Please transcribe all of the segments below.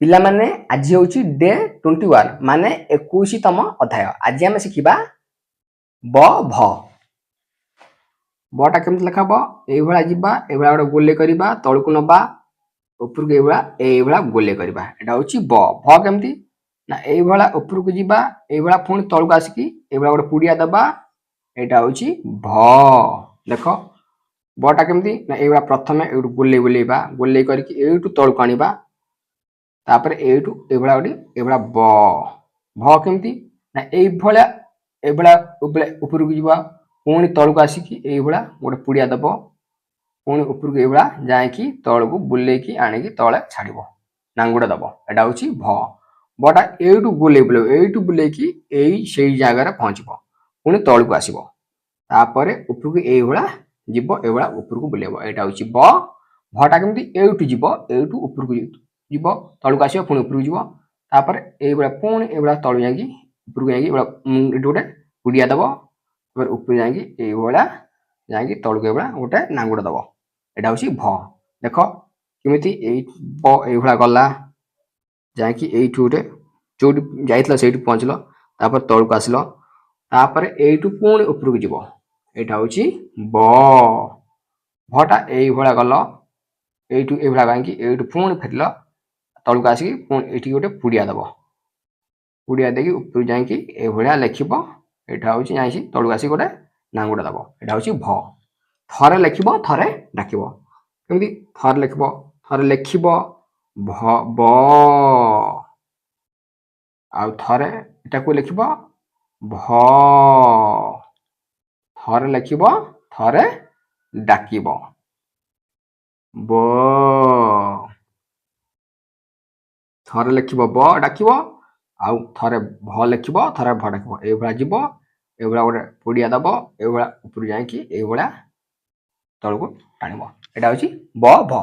पिला माने आज होची डे 21 माने 21तम अध्याय। आज आम शिखा ब भ बटा केमती लिखा ये जावा ये गोटे गोले करवा तलू नवा उपरको ये गोले करवा एटा होची ब भ केमती ना ये उपरको जीवा ये पुणी तलू आसिकी ये गोटे पुड़िया दबा एटा होची भ देख बटा केमती ना ये प्रथम ये गोले बुलेबा गोले करके एटू तलू आनिबा तापर एटू ये गोटे ब भ केमती ना ये उपरको जीवा पुणी तलू आसिकी ये गोटे पुड़िया दब पुणी उपरको ये जाकि तलू बुलेकी आणिकी तले छाड़ नांगुड़ा दब एटा होची भ बटा एटू गोले बुले एटू बुलेकी यही से जगार पहुँचब पुणी तलू आसब तापर उपरको ये जीव ये उपरको बुलेब एटा होची ब भटा केमती एटू जीव एटू उपरको जीव तलू आसब पुणी उपरको जीव तापर ये पुणी ये तलू जाकि उपरको जाकि गोटे पुड़िया दब ऊपर जाकि ये जाकि तलू गोटे नांगुड़ा दब एटा होची भ देख केमिति ये गला जाकि एठू गोटे जो जाइतला सेठू पहुँचल तापर तलू आसिल तापर एठू पुणी उपरको जीव एटा होची ब भटा ये गल एठू ये गाँकि एठू पुणी फेरल तलू आसिकी पुणी एठी गोटे पुड़िया दब पुड़िया देकी ऊपर जाकि ये लिखब एटा होची जाइसी तलू आसिक गोटे नांगुड़ा दब एटा होची भ थरे लिखब थरे डाकिब केमती थरे लिखब भ ब आउ थरे एटा को लिखब भ थरे लिखब थरे डाकिब ब थरे लिखब ब डाकिब आउ थरे भ लिखब थरे भ डाकिब ये जीव ये गोटे पुड़िया दब ये ऊपर जाकि ये तलू टाणब एटा होची ब भ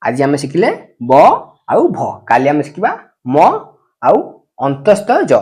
आज आम शिखिले ब आउ भ काली आम शिखा म आउ अंतस्थ ज।